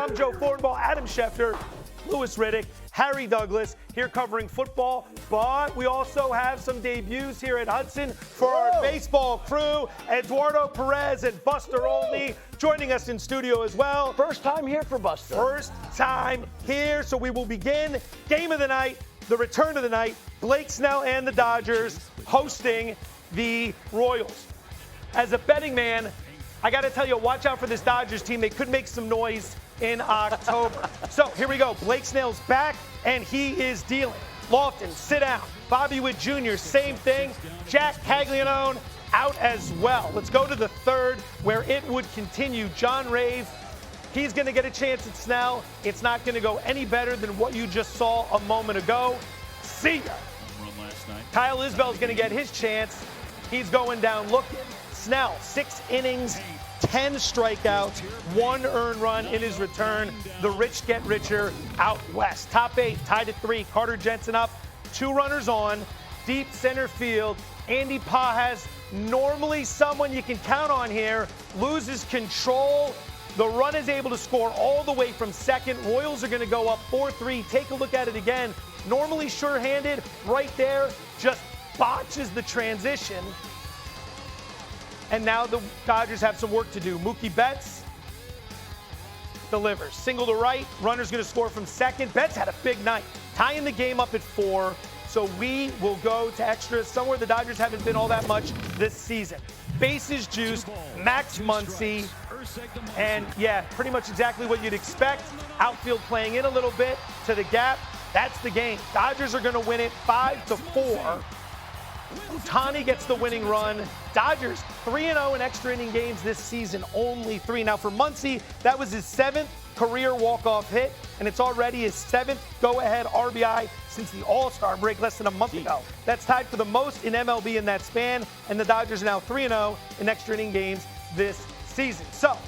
I'm Joe Fortenbaugh, Adam Schefter, Louis Riddick, Harry Douglas here covering football, but we also have some debuts here at Hudson for our baseball crew. Eduardo Perez and Buster Onley joining us in studio as well. First time here for Buster. First time here, so we will begin game of the night, the return of the night, Blake Snell and the Dodgers hosting the Royals. As a betting man, I got to tell you, watch out for this Dodgers team. They could make some noise in October. So here we go. Blake Snell's back, and he is dealing. Lofton, sit down. Bobby Witt Jr., same thing. Jack Caglianone out as well. Let's go to the third, where it would continue. John Rave, he's going to get a chance at Snell. It's not going to go any better than what you just saw a moment ago. See ya. Kyle Isbell's going to get his chance. He's going down looking. Snell, 6 innings, 10 strikeouts, 1 earned run in his return. The rich get richer out west. Top 8, tied at 3. Carter Jensen up, 2 runners on. Deep center field. Andy Pajas, normally someone you can count on here, loses control. The run is able to score all the way from second. Royals are going to go up 4-3. Take a look at it again. Normally sure-handed, right there, just botches the transition. And now the Dodgers have some work to do. Mookie Betts delivers. Single to right. Runner's going to score from second. Betts had a big night, tying the game up at 4. So we will go to extras, somewhere the Dodgers haven't been all that much this season. Bases juiced, Max Muncy. And yeah, pretty much exactly what you'd expect. Outfield playing in a little bit to the gap. That's the game. Dodgers are going to win it 5-4. Ohtani gets the winning run. Dodgers 3-0 in extra inning games this season, only 3. Now for Muncy, that was his 7th career walk-off hit, and it's already his 7th go-ahead RBI since the All-Star break less than a month ago. That's tied for the most in MLB in that span, and the Dodgers are now 3-0 in extra inning games this season. So,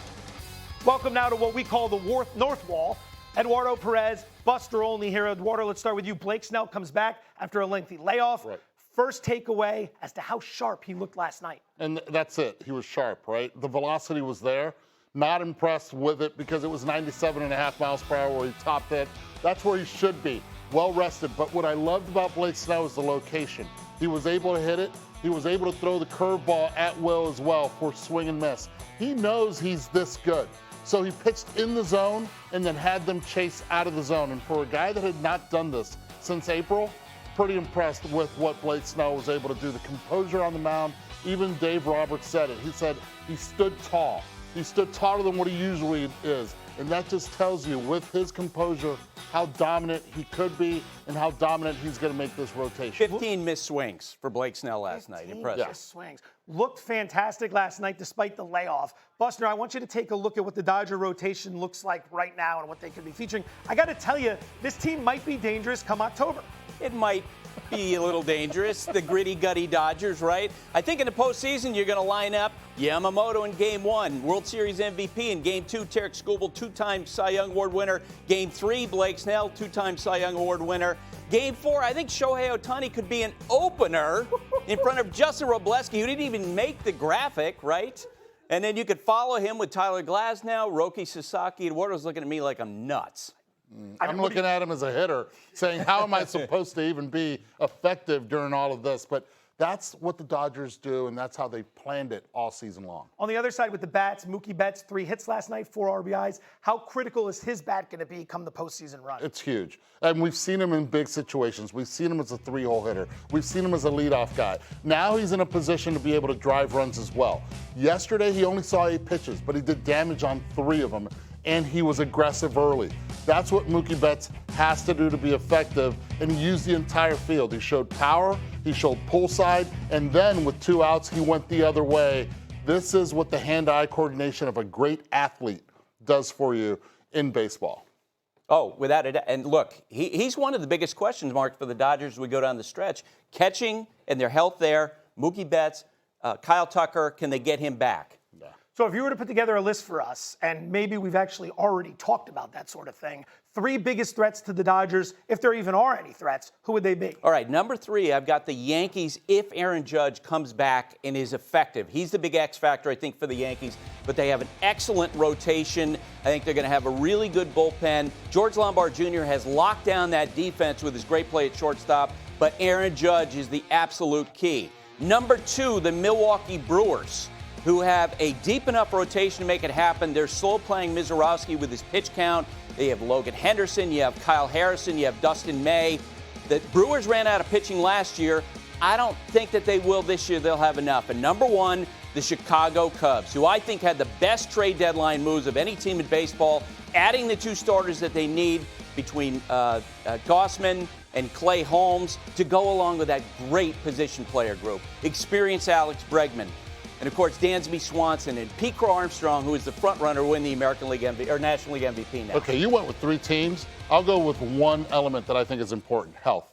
welcome now to what we call the North Wall. Eduardo Perez, Buster Onley here. Eduardo, let's start with you. Blake Snell comes back after a lengthy layoff. Right. First takeaway as to how sharp he looked last night. And that's it. He was sharp, right? The velocity was there. Not impressed with it because it was 97.5 miles per hour where he topped it. That's where he should be. Well rested. But what I loved about Blake Snell is the location. He was able to hit it. He was able to throw the curveball at will as well for swing and miss. He knows he's this good. So he pitched in the zone and then had them chase out of the zone. And for a guy that had not done this since April, pretty impressed with what Blake Snell was able to do. The composure on the mound, even Dave Roberts said it. He said he stood tall. He stood taller than what he usually is. And that just tells you, with his composure, how dominant he could be and how dominant he's going to make this rotation. 15 missed swings for Blake Snell last night. Impressive. Missed swings. Looked fantastic last night despite the layoff. Buster, I want you to take a look at what the Dodger rotation looks like right now and what they could be featuring. I got to tell you, this team might be dangerous come October. It might be a little dangerous. The gritty, gutty Dodgers, right? I think in the postseason, you're going to line up Yamamoto in Game 1, World Series MVP in Game 2, Tarek Skubal, 2-time Cy Young Award winner. Game 3, Blake Snell, 2-time Cy Young Award winner. Game 4, I think Shohei Ohtani could be an opener in front of Justin Robleski, who didn't even make the graphic, right? And then you could follow him with Tyler Glasnow, Roki Sasaki. Eduardo's looking at me like I'm nuts. I'm looking at him as a hitter, saying, how am I supposed to even be effective during all of this? But that's what the Dodgers do, and that's how they planned it all season long. On the other side with the bats, Mookie Betts, 3 hits last night, 4 RBIs. How critical is his bat going to be come the postseason run? It's huge. And we've seen him in big situations. We've seen him as a 3-hole hitter. We've seen him as a leadoff guy. Now he's in a position to be able to drive runs as well. Yesterday, he only saw 8 pitches, but he did damage on 3 of them, and he was aggressive early. That's what Mookie Betts has to do to be effective, and he used the entire field. He showed power, he showed pull side, and then with 2 outs, he went the other way. This is what the hand-eye coordination of a great athlete does for you in baseball. Oh, without it. And look, he's one of the biggest questions marks for the Dodgers as we go down the stretch. Catching and their health there, Mookie Betts, Kyle Tucker, can they get him back? So if you were to put together a list for us, and maybe we've actually already talked about that sort of thing, 3 biggest threats to the Dodgers, if there even are any threats, who would they be? All right, number 3, I've got the Yankees if Aaron Judge comes back and is effective. He's the big X factor, I think, for the Yankees, but they have an excellent rotation. I think they're going to have a really good bullpen. George Lombard Jr. has locked down that defense with his great play at shortstop, but Aaron Judge is the absolute key. Number 2, the Milwaukee Brewers, who have a deep enough rotation to make it happen. They're slow playing Mizorowski with his pitch count. They have Logan Henderson. You have Kyle Harrison. You have Dustin May. The Brewers ran out of pitching last year. I don't think that they will this year. They'll have enough. And number 1, the Chicago Cubs, who I think had the best trade deadline moves of any team in baseball, adding the 2 starters that they need between Gossman and Clay Holmes to go along with that great position player group. Experienced Alex Bregman. And, of course, Dansby Swanson and Pete Crow Armstrong, who is the front runner to win the American League MVP, or National League MVP now. Okay, you went with 3 teams. I'll go with one element that I think is important, health.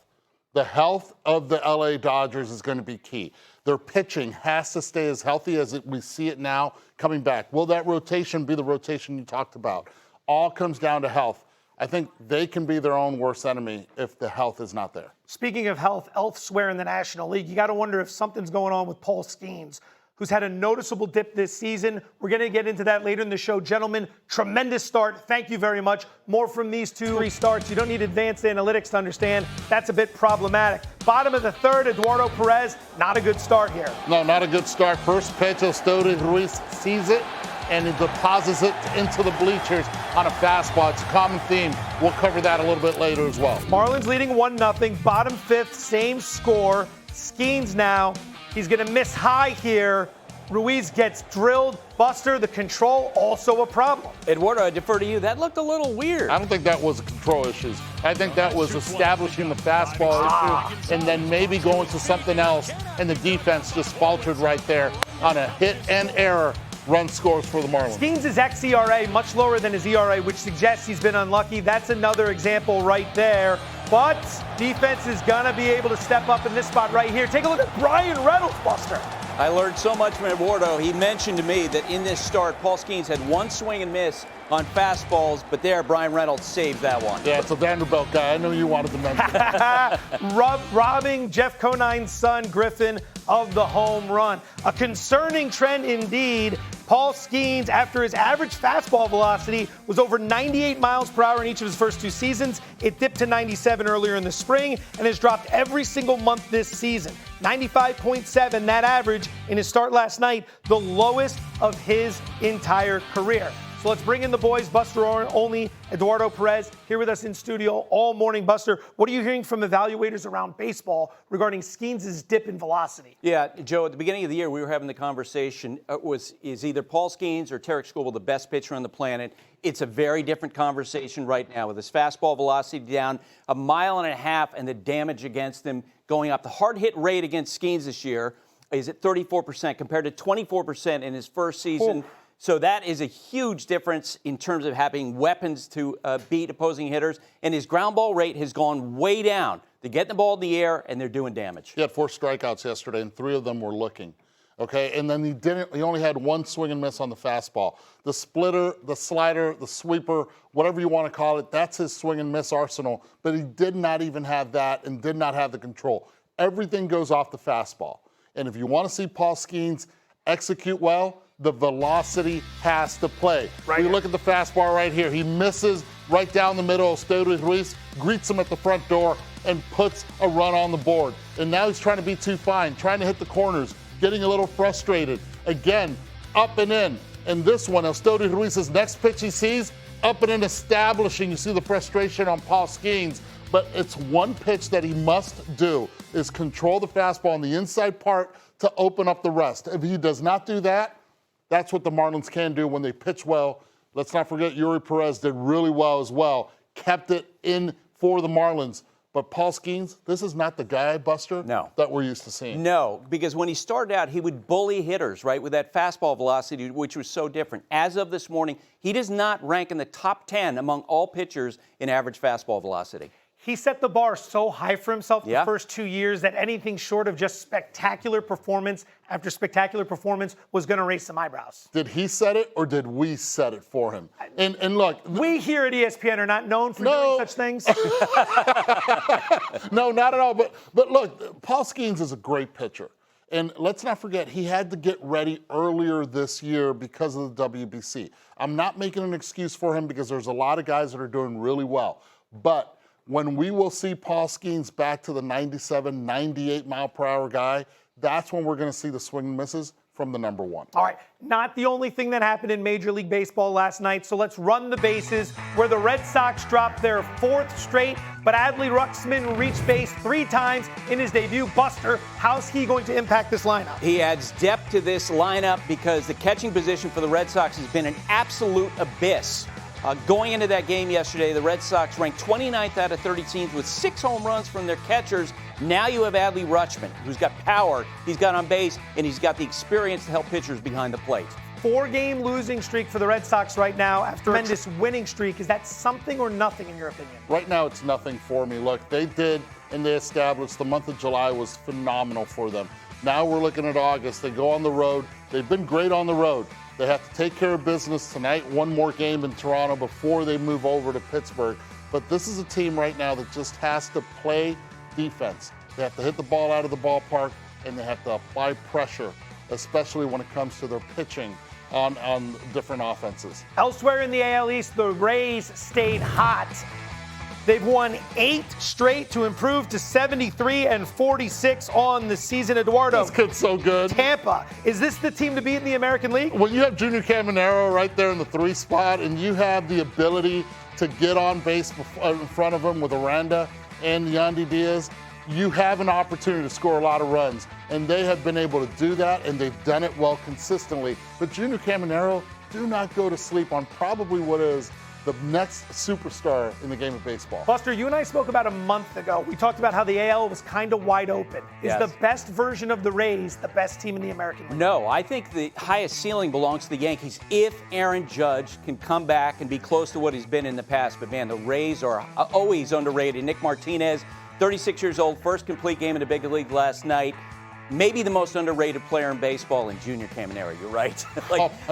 The health of the LA Dodgers is going to be key. Their pitching has to stay as healthy as we see it now coming back. Will that rotation be the rotation you talked about? All comes down to health. I think they can be their own worst enemy if the health is not there. Speaking of health, elsewhere in the National League, you got to wonder if something's going on with Paul Skenes, who's had a noticeable dip this season. We're going to get into that later in the show. Gentlemen, tremendous start. Thank you very much. More from these 2 restarts. You don't need advanced analytics to understand that's a bit problematic. Bottom of the 3rd, Eduardo Perez, not a good start here. No, not a good start. First pitch, Estudio Ruiz sees it and he deposits it into the bleachers on a fastball. It's a common theme. We'll cover that a little bit later as well. Marlins leading 1-0. Bottom 5th, same score. Skenes now. He's going to miss high here. Ruiz gets drilled. Buster, the control, also a problem. Eduardo, I defer to you. That looked a little weird. I don't think that was control issues. I think that was establishing the fastball issue and then maybe going to something else, and the defense just faltered right there on a hit and error. Run scores for the Marlins. Skenes' xERA much lower than his ERA, which suggests he's been unlucky. That's another example right there. But defense is going to be able to step up in this spot right here. Take a look at Brian Reynolds, Buster. I learned so much from Eduardo. He mentioned to me that in this start, Paul Skenes had 1 swing and miss on fastballs, but there, Brian Reynolds saved that one. Yeah, it's a Vanderbilt guy. I know you wanted to mention that. Robbing Jeff Conine's son, Griffin, of the home run. A concerning trend indeed. Paul Skenes, after his average fastball velocity was over 98 miles per hour in each of his first 2 seasons, it dipped to 97 earlier in the spring and has dropped every single month this season. 95.7, that average in his start last night, the lowest of his entire career. So let's bring in the boys, Buster Onley, Eduardo Perez, here with us in studio all morning. Buster, what are you hearing from evaluators around baseball regarding Skenes' dip in velocity? Yeah, Joe, at the beginning of the year, we were having the conversation, is either Paul Skenes or Tarek Skubal the best pitcher on the planet? It's a very different conversation right now with his fastball velocity down 1.5 miles and the damage against him going up. The hard hit rate against Skenes this year is at 34% compared to 24% in his first season. Oh. So that is a huge difference in terms of having weapons to beat opposing hitters. And his ground ball rate has gone way down. They're getting the ball in the air, and they're doing damage. He had 4 strikeouts yesterday, and 3 of them were looking. Okay, and then he only had 1 swing and miss on the fastball. The splitter, the slider, the sweeper, whatever you want to call it, that's his swing and miss arsenal. But he did not even have that and did not have the control. Everything goes off the fastball. And if you want to see Paul Skenes execute well, the velocity has to play. Right. We look at the fastball right here. He misses right down the middle. Estudio Ruiz greets him at the front door and puts a run on the board. And now he's trying to be too fine, trying to hit the corners, getting a little frustrated. Again, up and in. And this one, Estudio Ruiz's next pitch he sees, up and in, establishing. You see the frustration on Paul Skenes. But it's one pitch that he must do, is control the fastball on the inside part to open up the rest. If he does not do that, that's what the Marlins can do when they pitch well. Let's not forget Yuri Perez did really well as well. Kept it in for the Marlins. But Paul Skenes, this is not the guy, Buster, that we're used to seeing. No, because when he started out, he would bully hitters, right, with that fastball velocity, which was so different. As of this morning, he does not rank in the top 10 among all pitchers in average fastball velocity. He set the bar so high for himself the Yeah. first 2 years that anything short of just spectacular performance after spectacular performance was going to raise some eyebrows. Did he set it or did we set it for him? And look, We here at ESPN are not known for doing such things. no, not at all. But look, Paul Skenes is a great pitcher. And let's not forget, he had to get ready earlier this year because of the WBC. I'm not making an excuse for him because there's a lot of guys that are doing really well. But when we will see Paul Skenes back to the 97, 98 mile per hour guy, that's when we're going to see the swing and misses from the number one. All right, not the only thing that happened in Major League Baseball last night, so let's run the bases where the Red Sox dropped their 4th straight, but Adley Rutschman reached base 3 times in his debut. Buster, how's he going to impact this lineup? He adds depth to this lineup because the catching position for the Red Sox has been an absolute abyss. Going into that game yesterday, the Red Sox ranked 29th out of 30 teams with 6 home runs from their catchers. Now you have Adley Rutschman, who's got power, he's got on base, and he's got the experience to help pitchers behind the plate. 4-game losing streak for the Red Sox right now after a tremendous winning streak. Is that something or nothing in your opinion? Right now, it's nothing for me. Look, they did and they established the month of July was phenomenal for them. Now we're looking at August. They go on the road. They've been great on the road. They have to take care of business tonight, one more game in Toronto before they move over to Pittsburgh. But this is a team right now that just has to play defense. They have to hit the ball out of the ballpark, and they have to apply pressure, especially when it comes to their pitching on different offenses. Elsewhere in the AL East, the Rays stayed hot. They've won 8 straight to improve to 73-46 on the season. Eduardo, This kid's so good. Tampa, is this the team to beat in the American League? When you have Junior Caminero right there in the 3 spot, and you have the ability to get on base in front of him with Aranda and Yandy Diaz, you have an opportunity to score a lot of runs. And they have been able to do that, and they've done it well consistently. But Junior Caminero, do not go to sleep on probably what is the next superstar in the game of baseball. Buster, you and I spoke about a month ago. We talked about how the AL was kind of wide open. Is Yes. the best version of the Rays the best team in the American League? No, I think the highest ceiling belongs to the Yankees if Aaron Judge can come back and be close to what he's been in the past. But, man, the Rays are always underrated. Nick Martinez, 36 years old, first complete game in the big league last night. Maybe the most underrated player in baseball in Junior Caminero. You're right.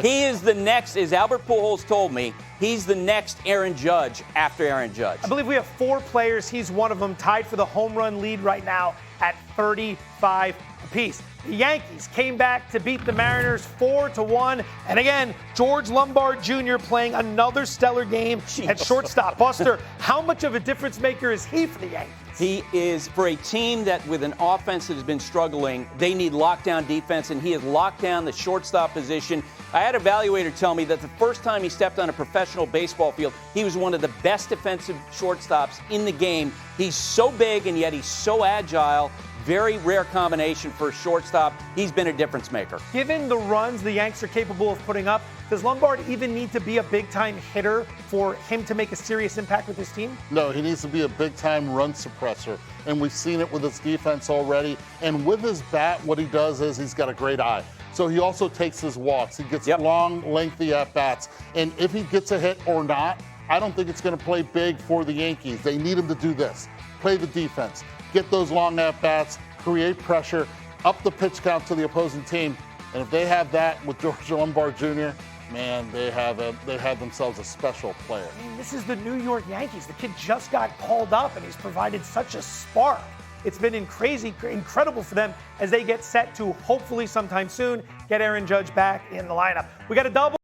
He is the next, as Albert Pujols told me, he's the next Aaron Judge after Aaron Judge. I believe we have 4 players. He's one of them, tied for the home run lead right now at 35 apiece. The Yankees came back to beat the Mariners 4-1. And again, George Lombard Jr. playing another stellar game at shortstop. Buster, how much of a difference maker is he for the Yankees? He is, for a team that with an offense that has been struggling, they need lockdown defense, and he has locked down the shortstop position. I had an evaluator tell me that the first time he stepped on a professional baseball field, he was one of the best defensive shortstops in the game. He's so big, and yet he's so agile. Very rare combination for a shortstop. He's been a difference maker. Given the runs the Yanks are capable of putting up, does Lombard even need to be a big-time hitter for him to make a serious impact with his team? No, he needs to be a big-time run suppressor, and we've seen it with his defense already. And with his bat, what he does is he's got a great eye. So he also takes his walks. He gets long, lengthy at-bats. And if he gets a hit or not, I don't think it's going to play big for the Yankees. They need him to do this. Play the defense. Get those long at-bats, create pressure, up the pitch count to the opposing team. And if they have that with George Lombard Jr., man, they have themselves a special player. I mean, this is the New York Yankees. The kid just got called up, and he's provided such a spark. It's been incredible for them as they get set to hopefully sometime soon get Aaron Judge back in the lineup. We got a double.